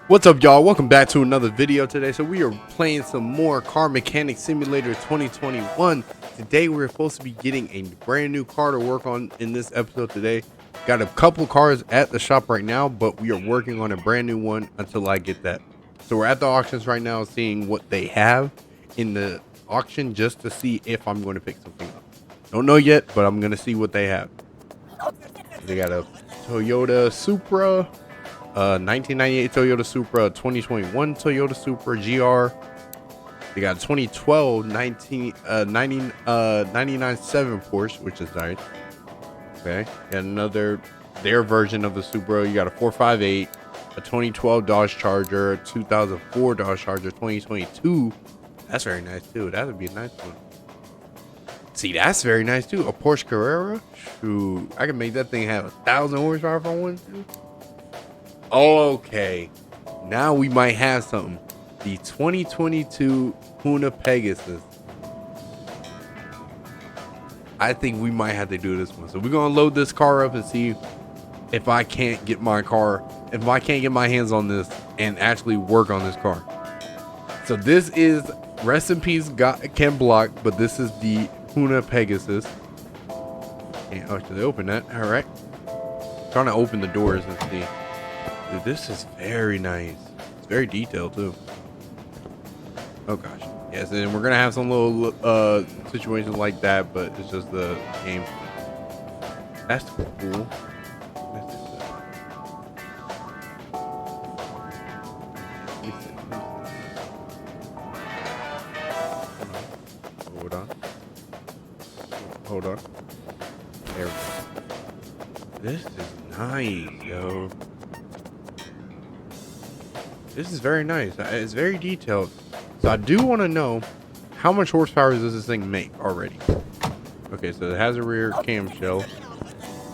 What's up, y'all? Welcome back to another video today. So we are playing some more Car Mechanic Simulator 2021. Today we're supposed to be getting a brand new car to work on in this episode today. Got a couple cars at the shop right now, but we are working on a brand new one until I get that. So we're at the auctions right now seeing what they have in the auction just to see if I'm going to pick something up. Don't know yet, but I'm going to see what they have. They got a Toyota Supra. 1998 Toyota Supra, 2021 Toyota Supra GR. They got a 2012 99.7 Porsche, which is nice. Okay, got another their version of the Supra. You got a 458, a 2012 Dodge Charger, a 2004 Dodge Charger, 2022. That's very nice too. That would be a nice one. See, that's very nice too. A Porsche Carrera. Shoot, I can make that thing have 1,000 horsepower if I want to. Okay, now we might have something. The 2022 Honda Pegasus. I think we might have to do this one. So we're gonna load this car up and see if I can't get my hands on this and actually work on this car. So this is, rest in peace, Ken Block, but this is the Honda Pegasus. Can't actually open that. All right, trying to open the doors and see. Dude, this is very nice. It's very detailed too. Oh gosh. Yes, and we're gonna have some little situations like that, but it's just the game. That's cool. Hold on. There we go. This is nice, yo. This is very nice. It's very detailed. So I do want to know how much horsepower does this thing make already? Okay, so it has a rear camshell.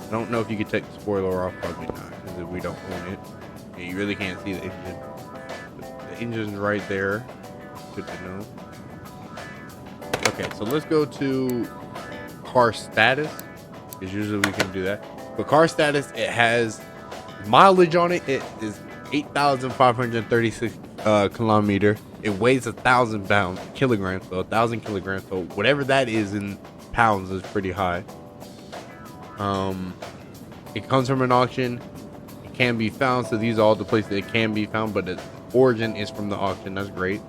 I don't know if you could take the spoiler off. Probably not, because we don't own it. Yeah, you really can't see the engine. The engine's right there. Good to know. Okay, so let's go to car status, because usually we can do that. But car status, it has mileage on it. It is 8,536 kilometer. It weighs 1,000 kilograms, so 1,000 kilograms. So whatever that is in pounds is pretty high. It comes from an auction. It can be found. So these are all the places it can be found, but its origin is from the auction. That's great.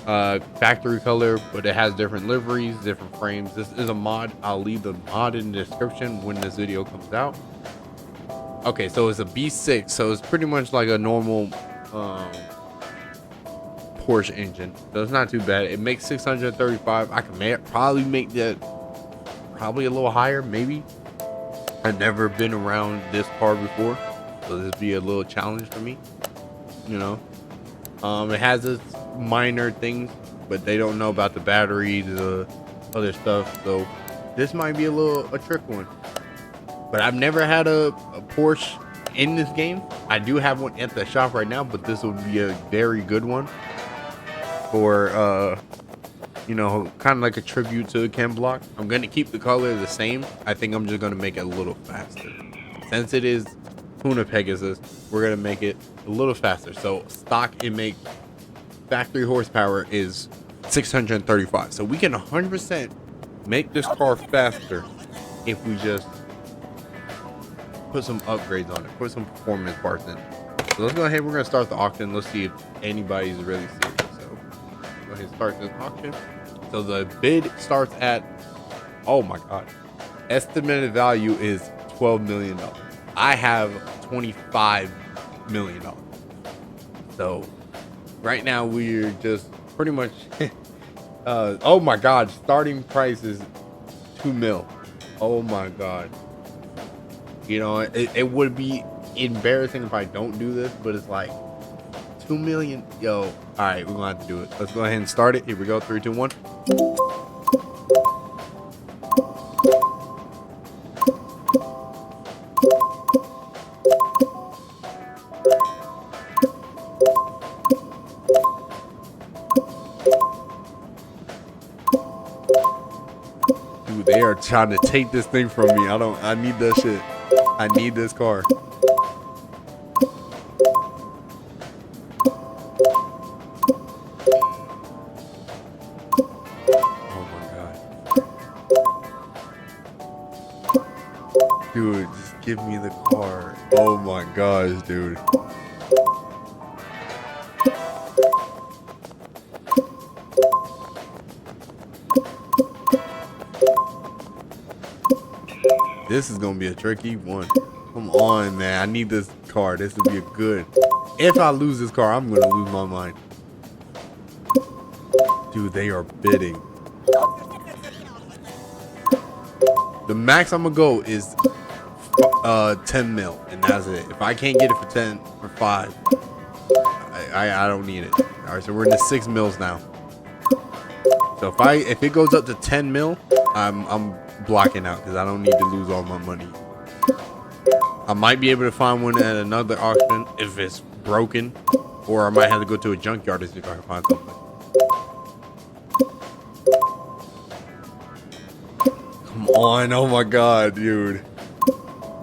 Factory color, but it has different liveries, different frames. This is a mod. I'll leave the mod in the description when this video comes out. Okay, so it's a B6, so it's pretty much like a normal Porsche engine. So it's not too bad. It makes 635. I can probably make that probably a little higher, maybe. I've never been around this car before, so this be a little challenge for me, you know. It has its minor things, but they don't know about the battery, the other stuff. So this might be a trick one. But I've never had a Porsche in this game. I do have one at the shop right now, but this would be a very good one for, you know, kind of like a tribute to the Ken Block. I'm going to keep the color the same. I think I'm just going to make it a little faster. Since it is Honda Pegasus, we're going to make it a little faster. So stock it make factory horsepower is 635. So we can 100% make this car faster if we just put some upgrades on it, put some performance parts in. So let's go ahead. We're gonna start the auction. Let's see if anybody's really serious. So go ahead and start this auction. So the bid starts at, oh my god, estimated value is $12 million. I have $25 million. So right now we're just pretty much oh my god, starting price is $2 million. Oh my god. You know, it would be embarrassing if I don't do this, but it's like $2 million. Yo, all right, we're gonna have to do it. Let's go ahead and start it. Here we go. 3, 2, 1. Dude, they are trying to take this thing from me. I need that shit. I need this car. Dude, just give me the car. Oh my gosh, dude. This is gonna be a tricky one. Come on, man. I need this car. This would be a good. If I lose this car, I'm gonna lose my mind. Dude, they are bidding. The max I'm gonna go is 10 mil, and that's it. If I can't get it for 10 or 5, I don't need it. All right, so we're in the 6 mils now. So if it goes up to 10 mil, I'm blocking out because I don't need to lose all my money. I might be able to find one at another auction if it's broken, or I might have to go to a junkyard to see if I can find something. Come on, oh my god, dude.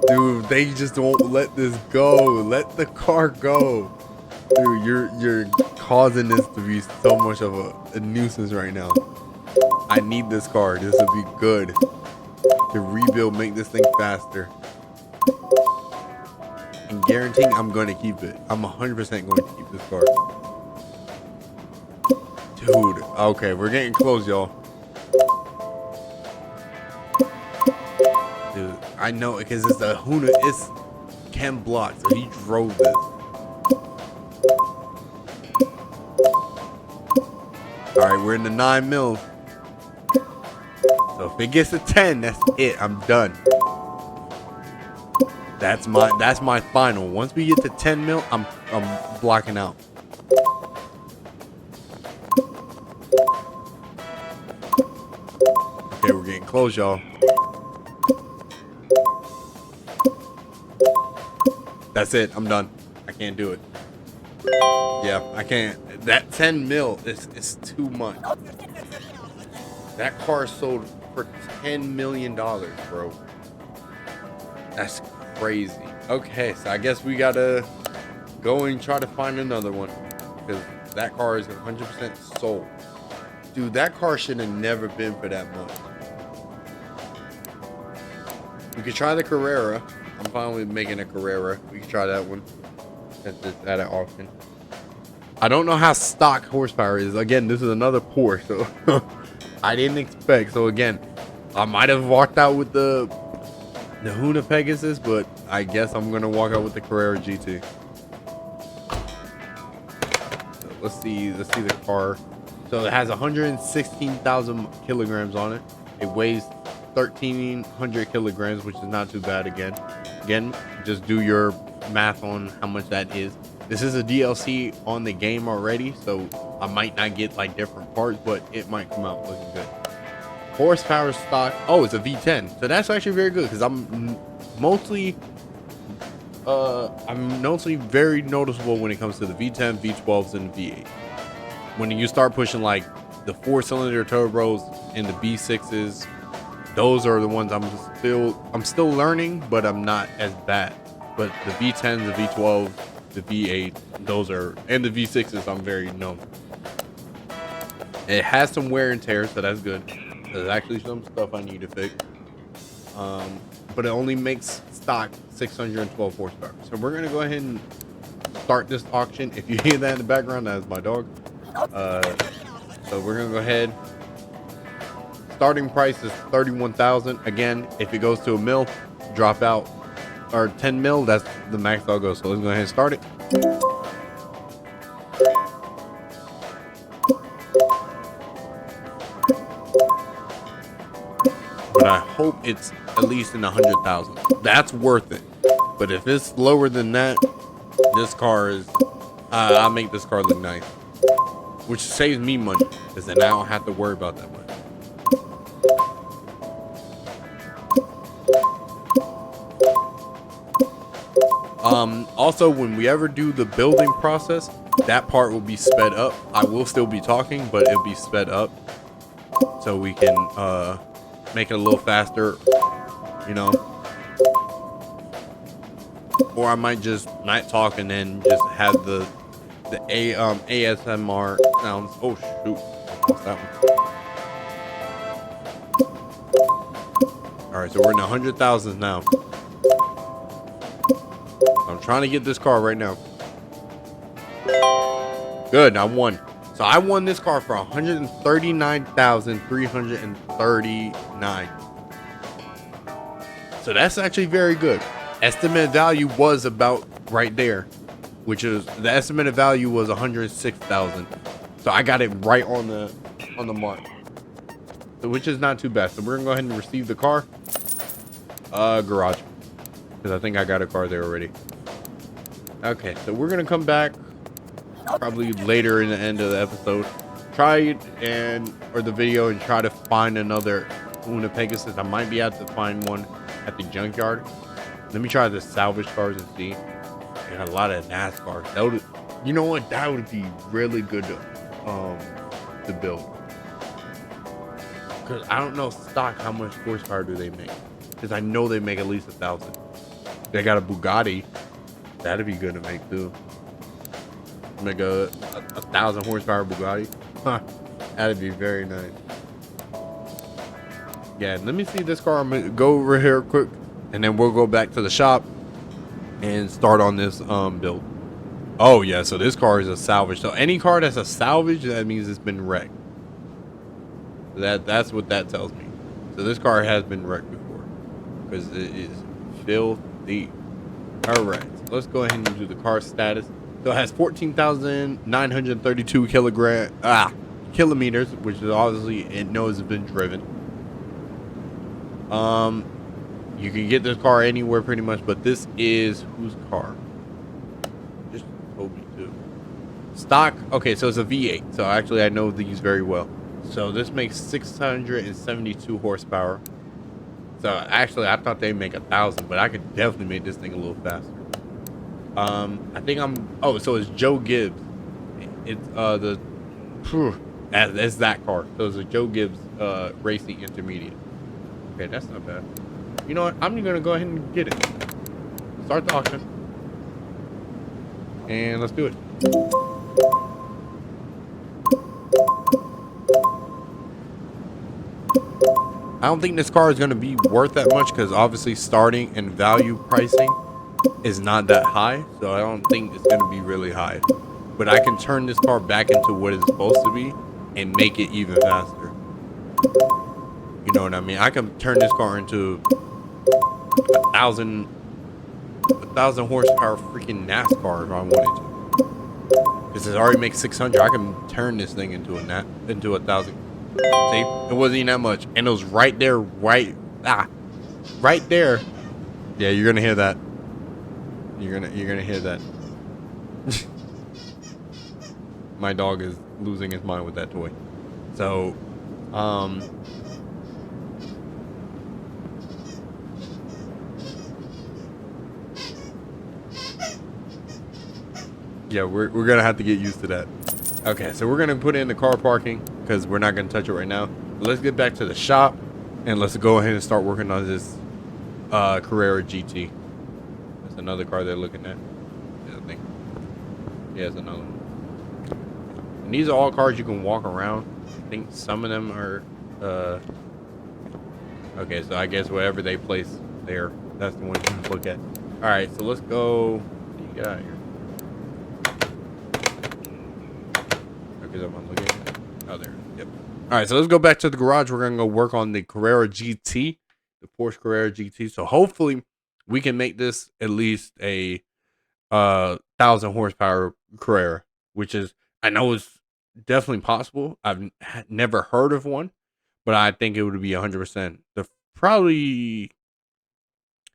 Dude, they just won't let this go. Let the car go. Dude, you're causing this to be so much of a nuisance right now. I need this car. This would be good. To rebuild, make this thing faster. And guaranteeing I'm going to keep it. I'm 100% going to keep this car. Dude, okay, we're getting close, y'all. Dude, I know because it's a Huna. It's Ken Block, so he drove this. All right, we're in the 9 mils. So if it gets to 10, that's it. I'm done. That's my final. Once we get to 10 mil, I'm blocking out. Okay, we're getting close, y'all. That's it. I'm done. I can't do it. Yeah, I can't. That 10 mil is too much. That car sold for $10 million, bro. That's crazy. Okay, so I guess we gotta go and try to find another one because that car is 100% sold. Dude, that car should have never been for that much. We could try the Carrera. I'm fine with making a Carrera. We can try that one at an auction. I don't know how stock horsepower is. Again, this is another Porsche, so I didn't expect. So again, I might have walked out with the Huna Pegasus, but I guess I'm gonna walk out with the Carrera GT. So let's see the car. So it has 116,000 kilograms on it. It weighs 1,300 kilograms, which is not too bad. Again, just do your math on how much that is. This is a DLC on the game already, so I might not get like different parts, but it might come out looking good. Horsepower stock. Oh, it's a V10, so that's actually very good because I'm mostly very noticeable when it comes to the V10, V12s, and V8. When you start pushing like the 4-cylinder turbos and the B6s, those are the ones I'm still learning, but I'm not as bad. But the V10s, the V12s, the V8, those are, and the V6s, I'm very known. It has some wear and tear, so that's good. There's actually some stuff I need to fix. But it only makes stock 612 horsepower. So we're gonna go ahead and start this auction. If you hear that in the background, that is my dog. So we're gonna go ahead. Starting price is 31,000. Again, if it goes to a mil, drop out, or 10 mil, that's the max I'll go. So let's go ahead and start it. But I hope it's at least in 100,000. That's worth it. But if it's lower than that, this car is, I'll make this car look nice, which saves me money because then I don't have to worry about that much. Also, when we ever do the building process, that part will be sped up. I will still be talking, but it'll be sped up so we can make it a little faster, you know. Or I might just not talk and then just have the ASMR sounds. Oh shoot, I lost that one. All right, so we're in the 100,000s now. trying to get this car right now. Good, I won. So I won this car for 139,339. So that's actually very good. Estimate value was about right there, which is the estimated value was 106,000. So I got it right on the mark. So, which is not too bad. So we're gonna go ahead and receive the car. Garage, because I think I got a car there already. Okay, so we're gonna come back probably later in the end of the episode, or the video, and try to find another Una Pegasus. I might be able to find one at the junkyard. Let me try the salvage cars and see. I got a lot of NASCAR. That would, you know what? That would be really good to build. Because I don't know stock how much horsepower do they make. Because I know they make at least 1,000. They got a Bugatti. That'd be good to make too. Make a 1,000 horsepower Bugatti. Huh. That'd be very nice. Yeah, let me see this car. I'm gonna go over here quick, and then we'll go back to the shop and start on this build. Oh yeah, so this car is a salvage. So any car that's a salvage, that means it's been wrecked. That's what that tells me. So this car has been wrecked before, because it is filthy. All right, so let's go ahead and do the car status. So it has 14,932 kilometers, which is obviously it knows it's been driven. You can get this car anywhere pretty much, but this is whose car? Just told me to. Stock. Okay, so it's a V8. So actually, I know these very well. So this makes 672 horsepower. So actually, I thought they make 1,000, but I could definitely make this thing a little faster. I think oh, so it's Joe Gibbs. It's that's that car. So it's a Joe Gibbs Racing Intermediate. Okay, that's not bad. You know what? I'm gonna go ahead and get it. Start the auction. And let's do it. I don't think this car is gonna be worth that much, because obviously starting and value pricing is not that high. So I don't think it's gonna be really high. But I can turn this car back into what it's supposed to be and make it even faster. You know what I mean? I can turn this car into 1,000 horsepower freaking NASCAR if I wanted to. Because it already makes 600. I can turn this thing into 1,000. See, it wasn't even that much, and it was right there, right there. Yeah, you're gonna hear that. You're gonna hear that. My dog is losing his mind with that toy. So, yeah, we're gonna have to get used to that. Okay, so we're gonna put in the car parking because we're not gonna touch it right now. But let's get back to the shop and let's go ahead and start working on this Carrera GT. That's another car they're looking at. Yeah, I think. Yeah, it's another one. And these are all cars you can walk around. I think some of them are okay, so I guess whatever they place there, that's the one you can look at. Alright, so let's go. What do you got here? Okay, I'm looking. Oh, there. Yep. Alright, so let's go back to the garage. We're gonna go work on the Carrera GT, the Porsche Carrera GT. So hopefully we can make this at least a 1,000 horsepower Carrera, which is, I know it's definitely possible. I've never heard of one, but I think it would be 100%. Probably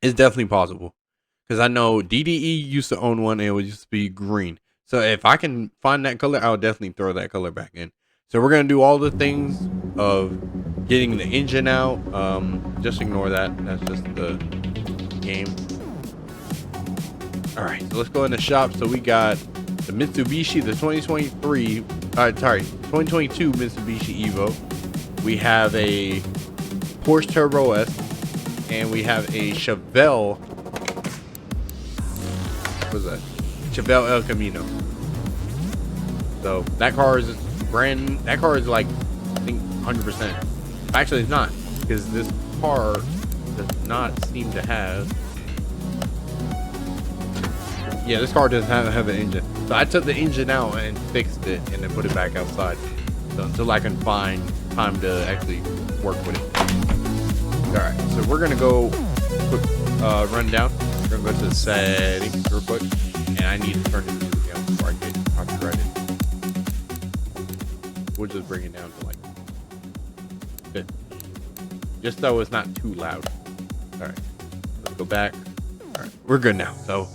is definitely possible, because I know DDE used to own one and it used to be green. So if I can find that color, I'll definitely throw that color back in. So we're gonna do all the things of getting the engine out. Just ignore that. That's just the game. All right, so let's go in the shop. So we got the Mitsubishi, the 2022 Mitsubishi Evo. We have a Porsche Turbo S, and we have a Chevelle. What was that? Chevelle El Camino. So that car is brand. That car is like, I think 100%. Actually, it's not, because this car does not seem to have Yeah, this car doesn't have an engine. So I took the engine out and fixed it and then put it back outside. So until I can find time to actually work with it. All right, so we're gonna go quick run down. We're gonna go to the settings real quick, and I need to turn the music down before I get copyrighted. We'll just bring it down to like good, just so it's not too loud. All right, let's go back. All right, we're good now. So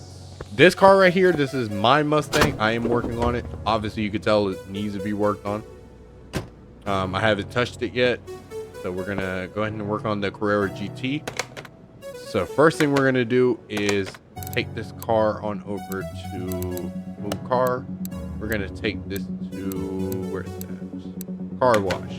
this car right here, this is my Mustang. I am working on it. Obviously, you could tell it needs to be worked on. I haven't touched it yet, so we're gonna go ahead and work on the Carrera GT. So first thing we're gonna do is take this car on over to move car. We're gonna take this to where's that? Car wash.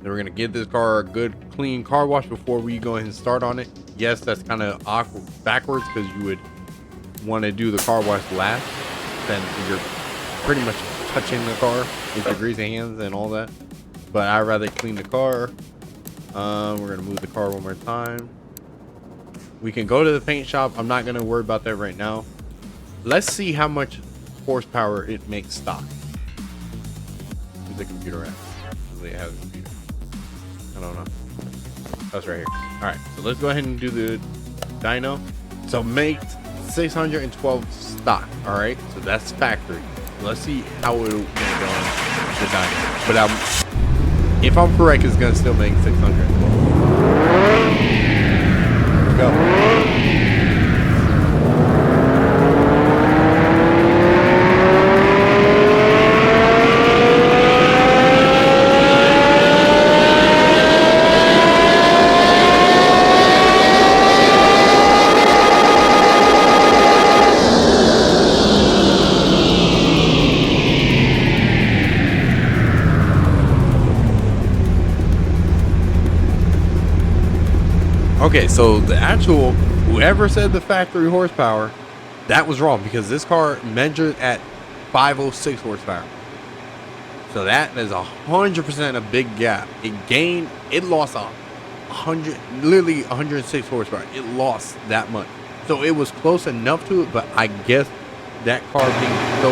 Then we're gonna give this car a good clean car wash before we go ahead and start on it. Yes, that's kind of awkward backwards because you would want to do the car wash last. Then you're pretty much touching the car with your greasy hands and all that. But I'd rather clean the car. We're gonna move the car one more time. We can go to the paint shop. I'm not gonna worry about that right now. Let's see how much horsepower it makes stock. Where's the computer at? Does it have a computer? I don't know. That's right here. All right, so let's go ahead and do the dyno. So make 612 stock. All right, so that's factory. Let's see how it'll go on the dyno. But if I'm correct, it's gonna still make 600. Here we go. Okay, so the actual, whoever said the factory horsepower, that was wrong because this car measured at 506 horsepower. So that is 100% a big gap. It lost 100, literally 106 horsepower. It lost that much. So it was close enough to it, but I guess that car being so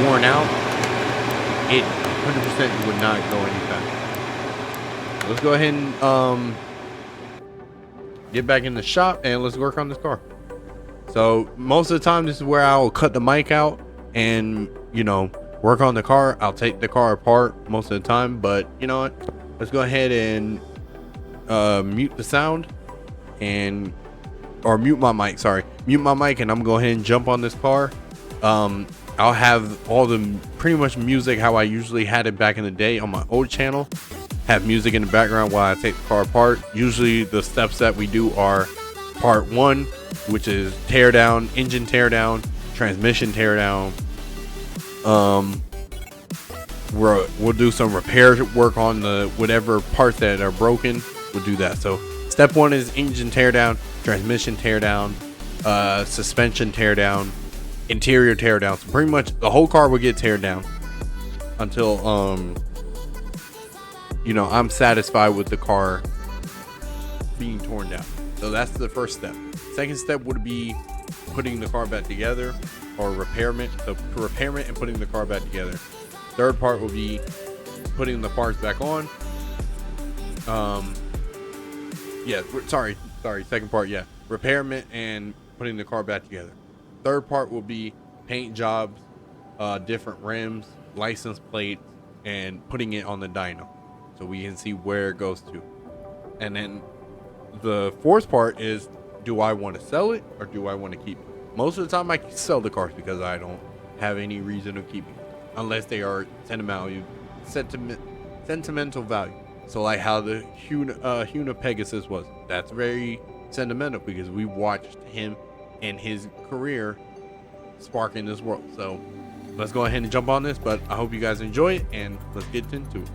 worn out, it 100% would not go any faster. So let's go ahead and get back in the shop and let's work on this car. So most of the time this is where I'll cut the mic out and work on the car. I'll take the car apart most of the time, but you know what, let's go ahead and mute the sound or mute my mic, and I'm gonna go ahead and jump on this car. I'll have all the pretty much music how I usually had it back in the day on my old channel. Have music in the background while I take the car apart. Usually the steps that we do are part 1, which is tear down, engine tear down, transmission tear down. We'll do some repair work on the whatever parts that are broken. We'll do that. So step 1 is engine tear down, transmission tear down, suspension tear down, interior tear down. So pretty much the whole car will get teared down until I'm satisfied with the car being torn down. So that's the first step. Second step would be putting the car back together, or repairment. So repairment and putting the car back together. Third part will be putting the parts back on. Second part, repairment and putting the car back together. Third part will be paint jobs, different rims, license plates, and putting it on the dyno, so we can see where it goes to. And then the fourth part is, do I want to sell it or do I want to keep it? Most of the time I sell the cars because I don't have any reason of keeping it unless they are sentimental value. So like how the Hyuna Pegasus was, that's very sentimental because we watched him and his career spark in this world. So let's go ahead and jump on this, but I hope you guys enjoy it and let's get into it.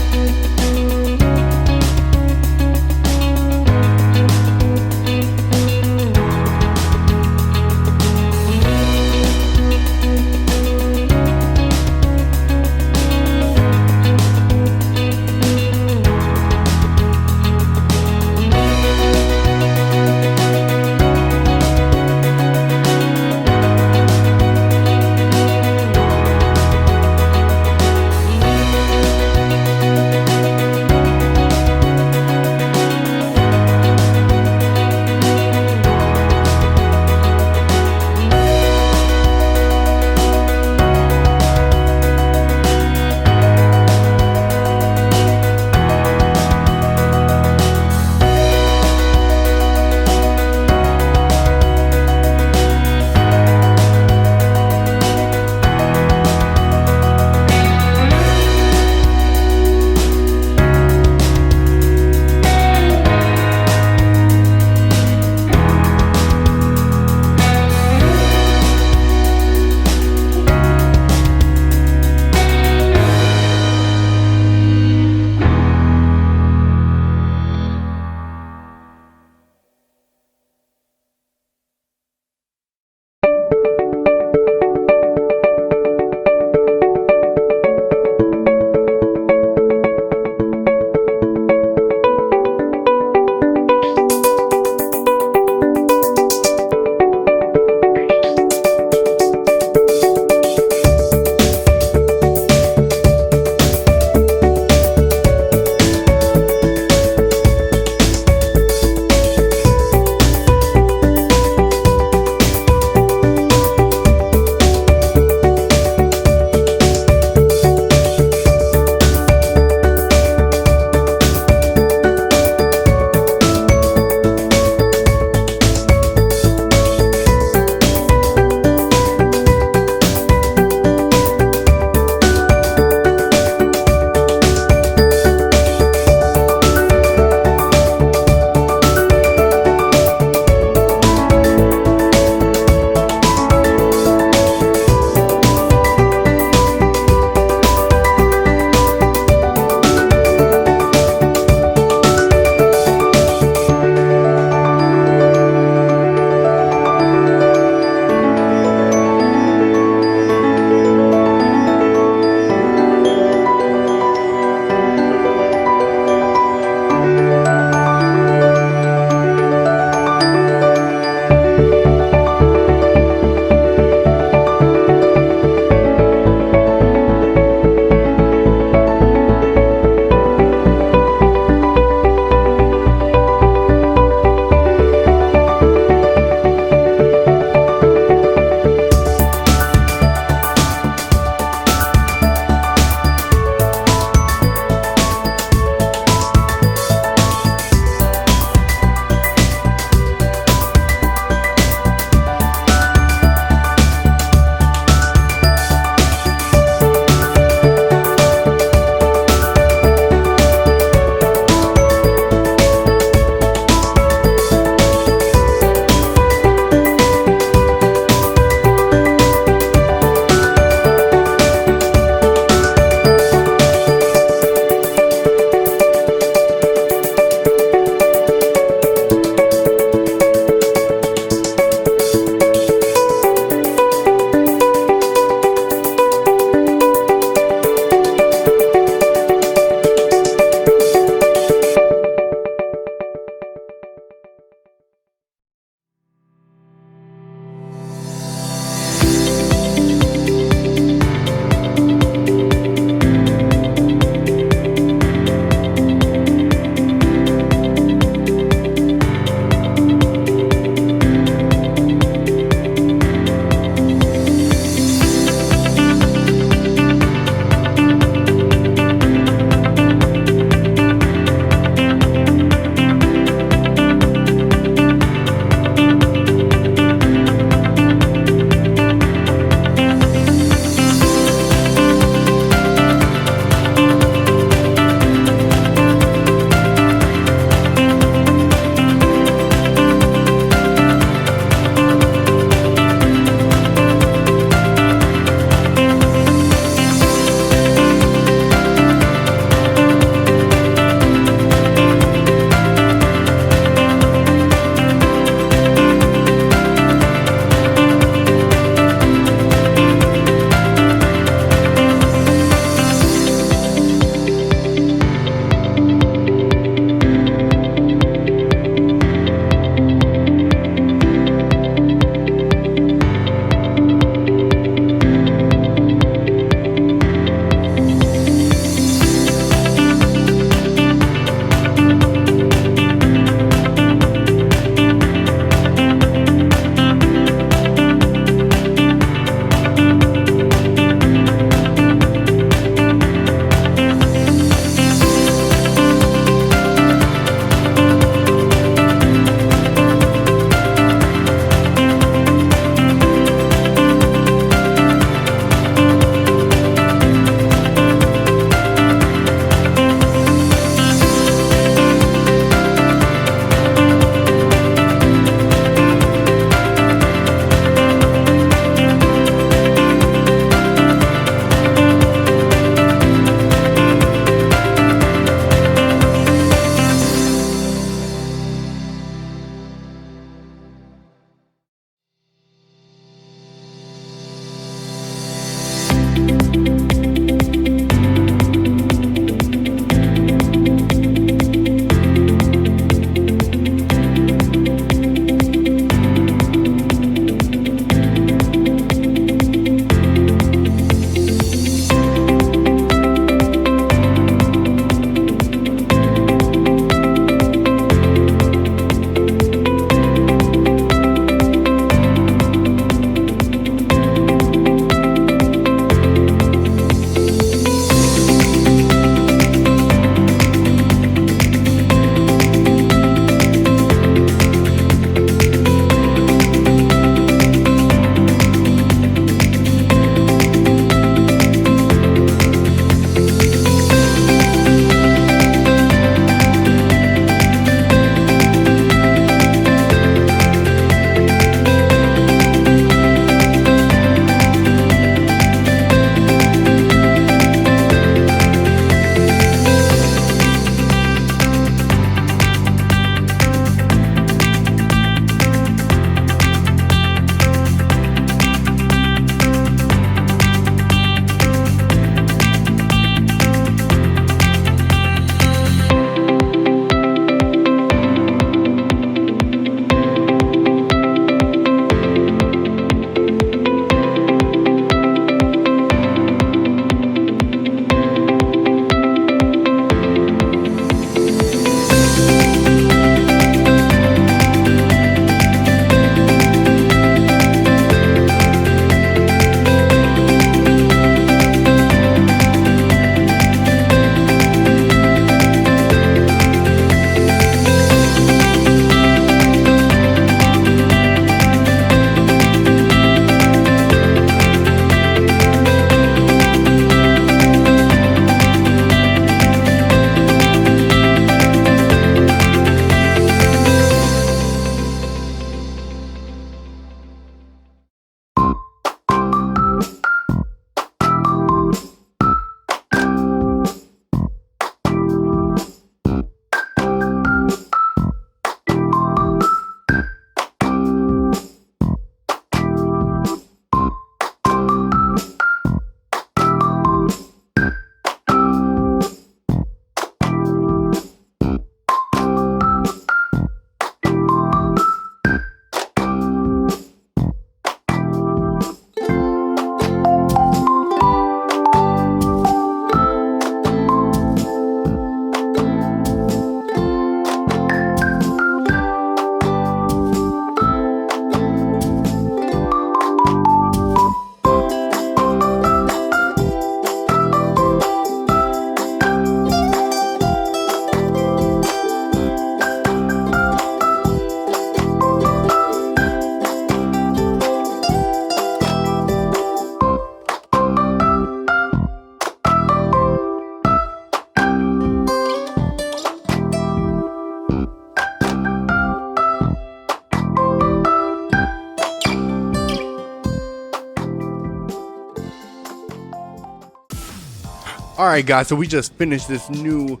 All right, guys. So we just finished this new.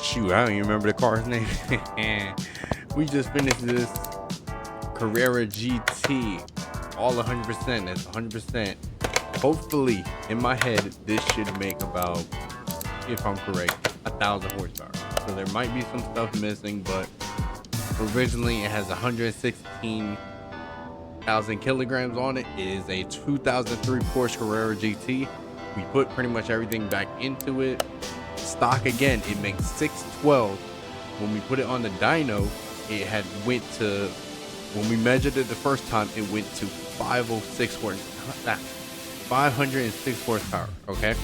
Shoot, I don't even remember the car's name. We just finished this Carrera GT, all 100%. That's 100%. Hopefully, in my head, this should make about, if I'm correct, 1,000 horsepower. So there might be some stuff missing, but originally it has 116,000 kilograms on it. It is a 2003 Porsche Carrera GT. We put pretty much everything back into it. Stock again, it makes 612. When we put it on the dyno, it had went to, when we measured it the first time, it went to 506 horsepower. 506 horsepower. Okay,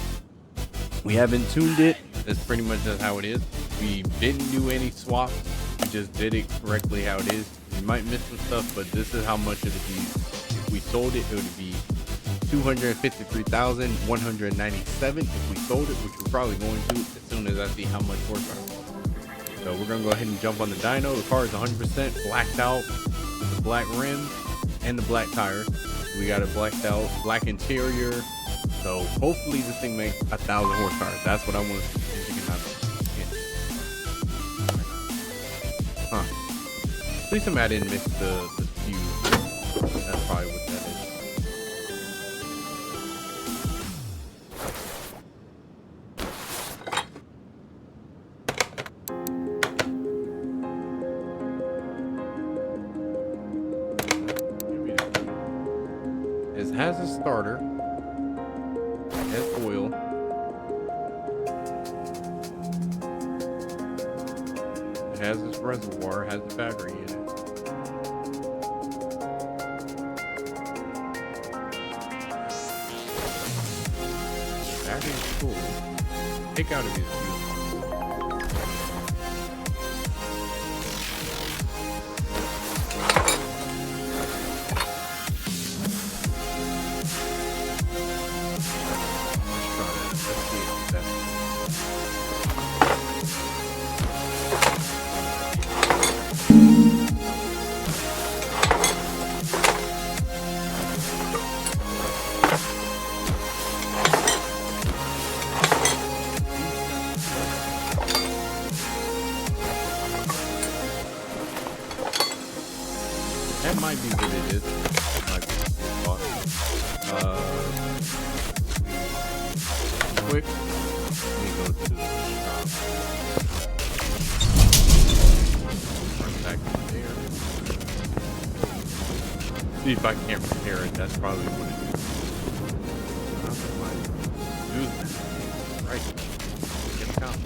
we haven't tuned it. That's pretty much just how it is. We didn't do any swaps. We just did it correctly how it is. We might miss some stuff, but this is how much it would be. If we sold it, it would be 253,197 if we sold it, which we're probably going to as soon as I see how much horsepower. So we're gonna go ahead and jump on the dyno. The car is 100% blacked out, with the black rims and the black tires. We got it blacked out, black interior. So hopefully this thing makes 1,000 horsepower. That's what I want to see. Huh. At least I didn't miss the fuse. That's probably what that is. It has a starter. It has oil. It has this reservoir, has the battery in it. Battery is cool. Take out of his fuel. That might be what it is. That might be what quick. Let me go to the shop. Back in there. See if I can't repair it. That's probably what it is. Use that. Right. Get it out.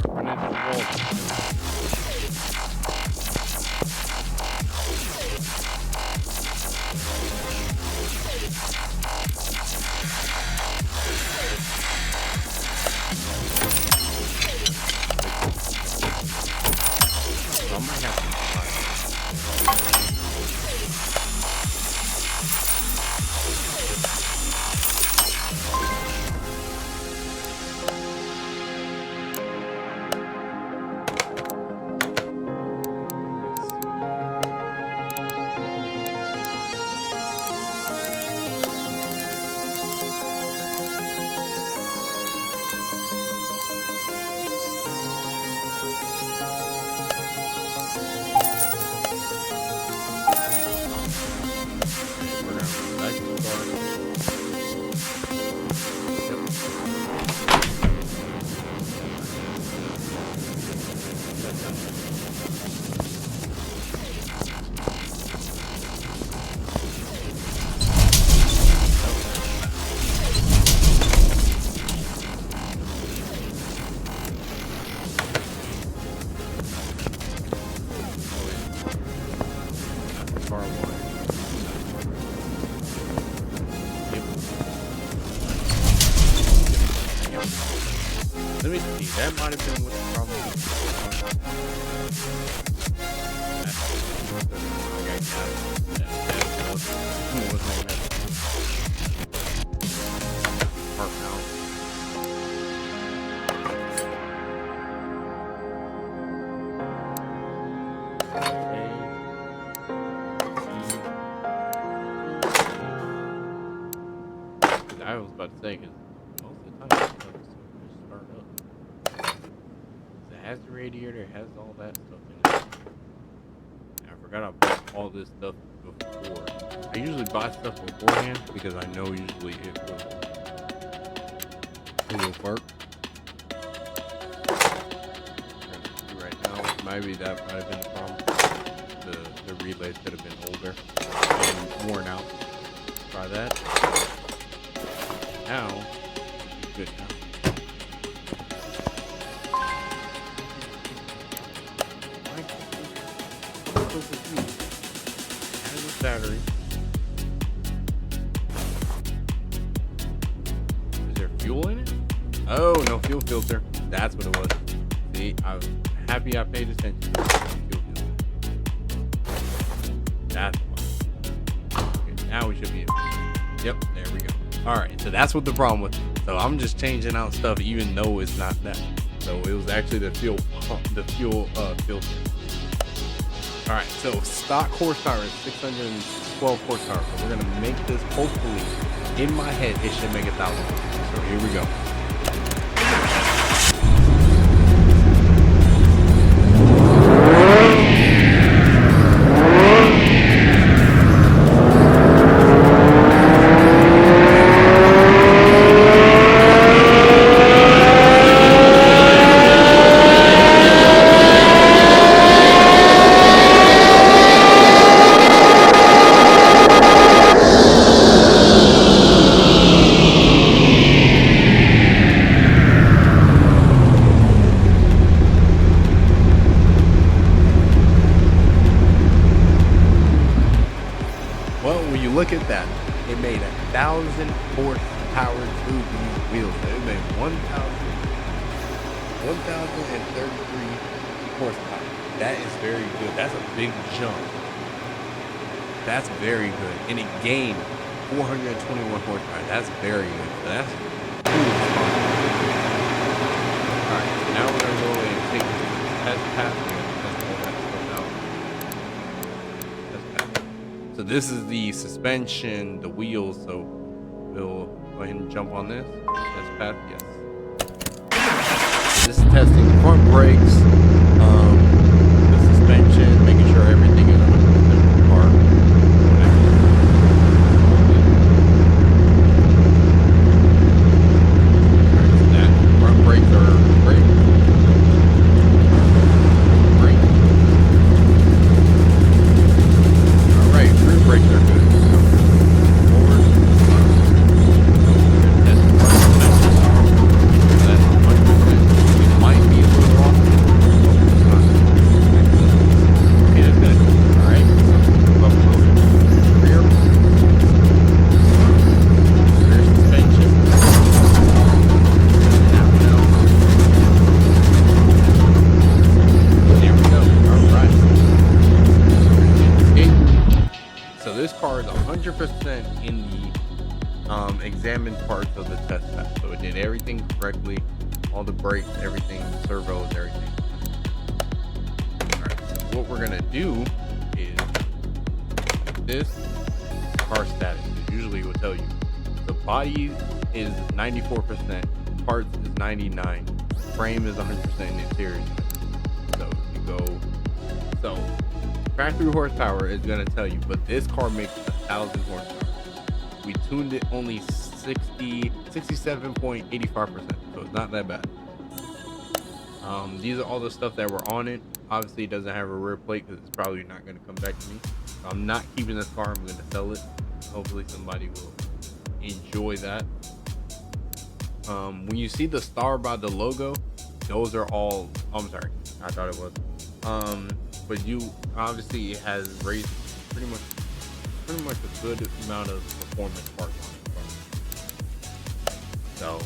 Run into the wall. I might have to Let me see. That might have been what the problem was. about to say, because most of the time this stuff is just start up. It has the radiator, it has all that stuff in it. I forgot I bought all this stuff before. I usually buy stuff beforehand because I know usually it will work. Right now, maybe that might have been the problem. The relays could have been older and worn out. Try that. Now, good now. Add this battery. Is there fuel in it? Oh, no fuel filter. That's what it was. See, I was happy I paid attention to the fuel filter. That's why. Okay, now we should be able to. Yep, there we go. Alright, so that's what the problem was. So I'm just changing out stuff even though it's not that. So it was actually the fuel filter. Alright, so stock horsepower is 612 horsepower. So we're gonna make this, hopefully, in my head, it should make 1,000. So here we go. Look at that. It made 1,000 horsepower through these wheels. It made 1,033 horsepower. That is very good. That's a big jump. That's very good. And it gained 421 horsepower. That's very good. So that's cool. Alright, now we're going to go and take this test path. So this is the suspension, the wheels, so we'll go ahead and jump on this. Test path, yes. So this is testing the front brakes, the suspension, making sure everything is 100% apart. Alright, so that front brakes are great. Brakes are good. Forward. That's 100%. It might be a little off. Okay, that's good. Alright. Up close. Rear. Rear suspension. There we go. Alright. So this car is 100% in the examined parts of the test path. So it did everything correctly, all the brakes, everything, servos, everything. Alright, so what we're gonna do is this car status. Usually it will tell you the body is 94%, parts is 99%, frame is 100%, and interior is 100%. So you go, so factory horsepower is going to tell you, but this car makes 1,000 horsepower. We tuned it only 67.85%, so it's not that bad. These are all the stuff that were on it. Obviously, it doesn't have a rear plate because it's probably not going to come back to me. So I'm not keeping this car. I'm going to sell it. Hopefully, somebody will enjoy that. When you see the star by the logo, those are all. Oh, I'm sorry, I thought it was. But you obviously it has raised pretty much a good amount of performance parts on it. So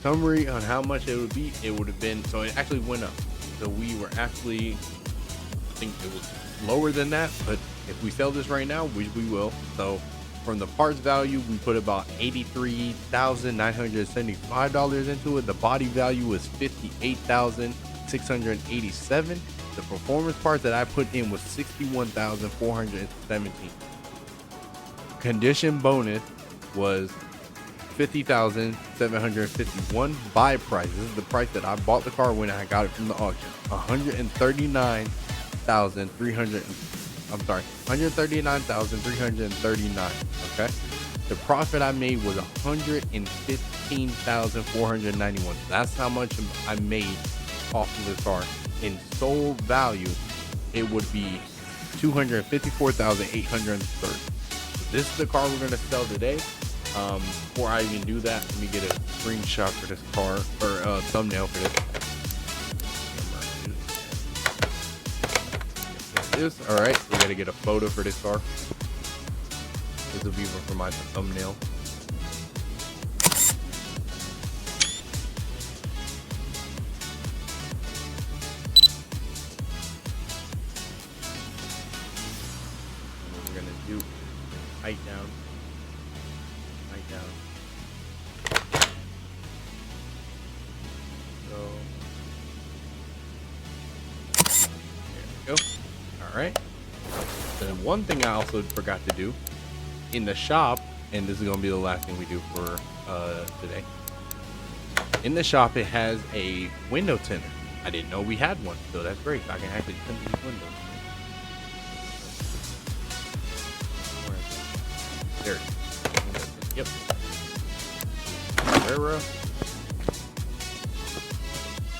summary on how much it would be, it would have been, so it actually went up. So we were actually, I think it was lower than that, but if we sell this right now, which we will. So from the parts value, we put about $83,975 into it. The body value was $58,687. The performance parts that I put in was $61,417. Condition bonus was $50,751 buy price. This is the price that I bought the car when I got it from the auction. 139,300. I'm sorry, 139,339. Okay. The profit I made was 115,491. That's how much I made off of this car. In sold value, it would be 254,830. This is the car we're gonna sell today. Before I even do that, let me get a screenshot for this car, or a thumbnail for this. All right, we gotta get a photo for this car. This will be for my thumbnail. And what we're gonna do, height down. So there we go. All right. Then one thing I also forgot to do in the shop, and this is gonna be the last thing we do for today. In the shop, it has a window tinter. I didn't know we had one, so that's great. I can actually tint these windows. There it is. Yep. CARRERA.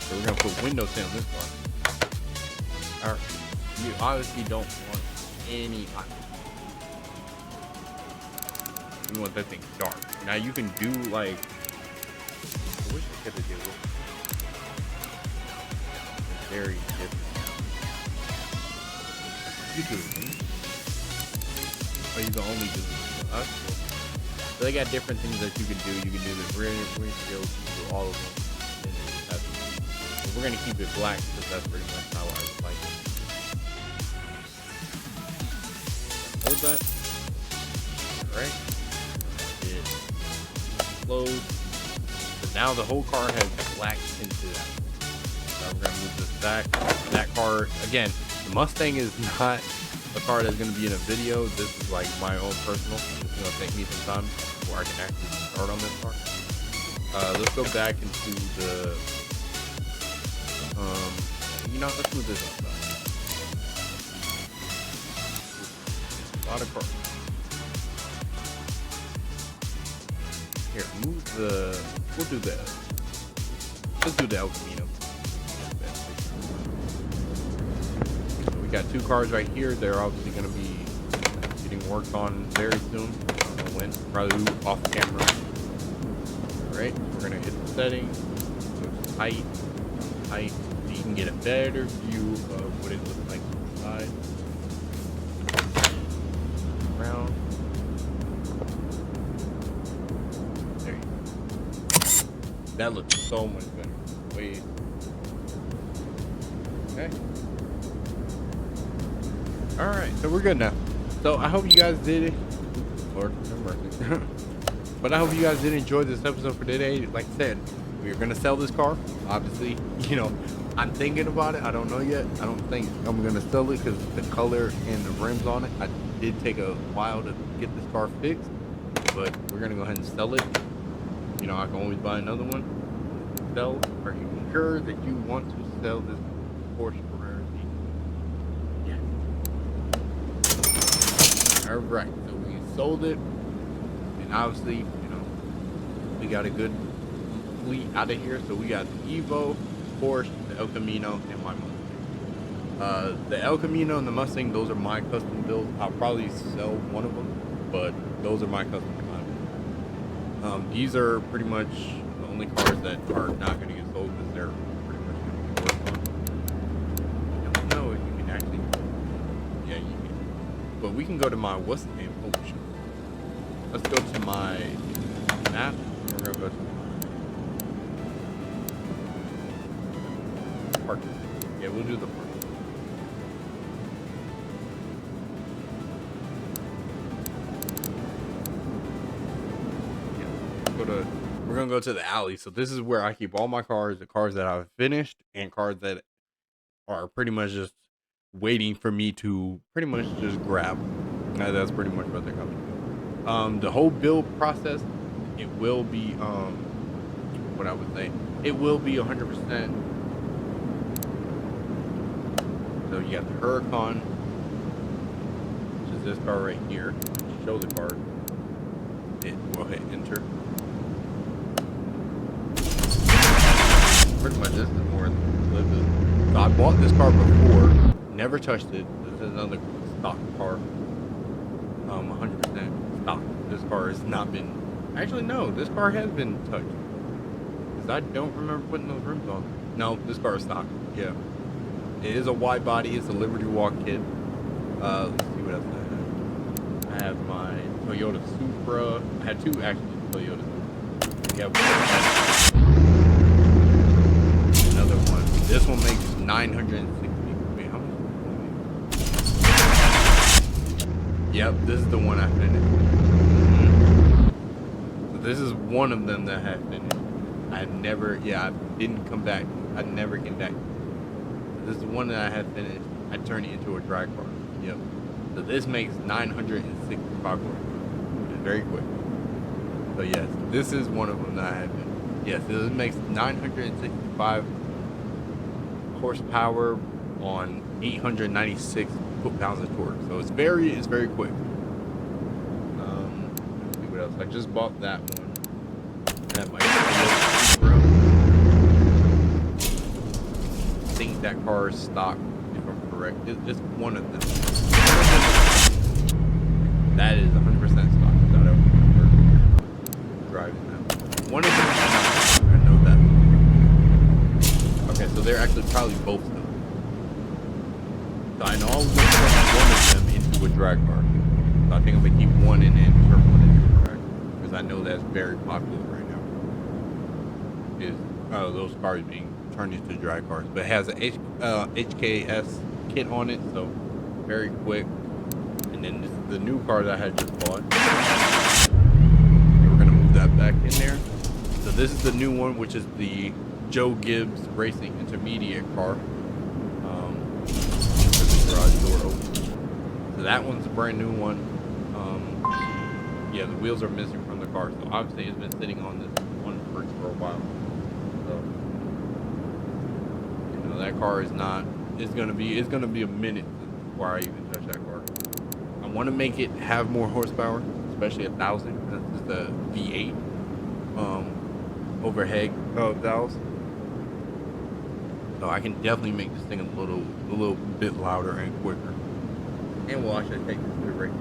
So we're gonna put window tint on this car. Alright. You obviously don't want any hot. You want that thing dark. Now you can do like, I wish I could have did it. It's very different. You do it. Or you can only do us. So they got different things that you can do. You can do the rear windshield, do all of them. And then you have to, but we're gonna keep it black because that's pretty much how I like it. Hold that. Alright. It close. So now the whole car has black into that. So we're gonna move this back. That car, again, the Mustang is not a car that's gonna be in a video. This is like my own personal. It's gonna take me some time before I can actually start on this car. Let's go back into the let's move this outside. A lot of cars. Here, move the, we'll do that. Let's do the El Camino. So we got two cars right here. They're obviously going to be getting worked on very soon. I don't know when, probably off camera. All right, we're going to hit the settings, go to height, so you can get a better view of what it looks like inside. Around. There you go. That looks so much better. Wait. Okay. All right, so we're good now. So I hope you guys did it. Lord have mercy. But I hope you guys did enjoy this episode for today. Like I said, we're gonna sell this car. Obviously, I'm thinking about it. I don't know yet. I don't think I'm gonna sell it because the color and the rims on it. I did take a while to get this car fixed, but we're gonna go ahead and sell it. I can always buy another one. Sell. Are you sure that you want to sell this Porsche Carrera? Yeah. All right. So we sold it, and obviously, we got a good fleet out of here. So we got the Evo, Porsche, the El Camino, and my Mustang. The El Camino and the Mustang, those are my custom builds. I'll probably sell one of them, but those are my custom builds. These are pretty much the only cars that are not going to get sold because they're pretty much going to be worked on. I don't know if you can actually, yeah, you can. But we can go to my, what's the name? Oh, shit. Let's go to my map. We're going to go to park. Yeah, we'll do the park. We're gonna go to the alley. So this is where I keep all my cars, the cars that I've finished and cars that are pretty much just waiting for me to pretty much just grab. That's pretty much what they're coming to. The whole build process it will be what I would say, it will be 100%. So you got the Huracan, which is this car right here. Show the card. We'll hit enter. Pretty much this is more living. So I bought this car before, never touched it. This is another stock car. 100% stock. This car has not been. Actually, no, this car has been touched. Because I don't remember putting those rims on. No, this car is stock. Yeah. It is a wide body. It's a Liberty Walk kit. Let's see what else I have. I have my Toyota Supra. I had two actually Toyotas. We have another one. This one makes 960. Wait, how much? Yep, this is the one I finished. So this is one of them that I have finished. I didn't come back. I never came back. This is the one that I had finished. I turned it into a drag car. Yep. So this makes 965 horsepower. It's very quick. So yes, this is one of them that I had finished. Yes, this makes 965 horsepower on 896 foot-pounds of torque. So it's very quick. Let's see what else. I just bought that one. That might be I think that car is stock, if I'm correct. It's one of them. That is 100% stock. Without ever driving that. One of them, I know that. Okay, so they're actually probably both stock. So I know I'm going to turn one of them into a drag car. So I think I'm going to keep one in and turn one into a drag car. Because I know that's very popular right now. Those cars being turned into drag cars. But it has a HKS kit on it, so very quick. And then this is the new car that I had just bought. We're going to move that back in there. So this is the new one, which is the Joe Gibbs Racing Intermediate car. Garage door open. So that one's a brand new one. Yeah, the wheels are missing from the car, so obviously it's been sitting on this one for a while. So you know that car is not. It's gonna be a minute before I even touch that car. I want to make it have more horsepower, especially 1,000. This is the V8 overhead valves. So I can definitely make this thing a little bit louder and quicker. And we'll actually take this to the race.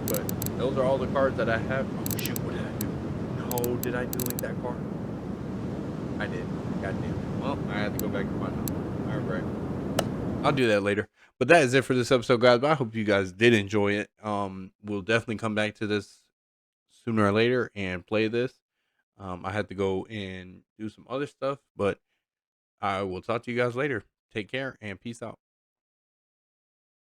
But those are all the cars that I have. Oh shoot, what did I do? No, did I delete that car? I did. God damn it. Well, I had to go back to my number. Alright. I'll do that later. But that is it for this episode, guys. But I hope you guys did enjoy it. We'll definitely come back to this sooner or later and play this. I had to go and do some other stuff, but I will talk to you guys later. Take care and peace out.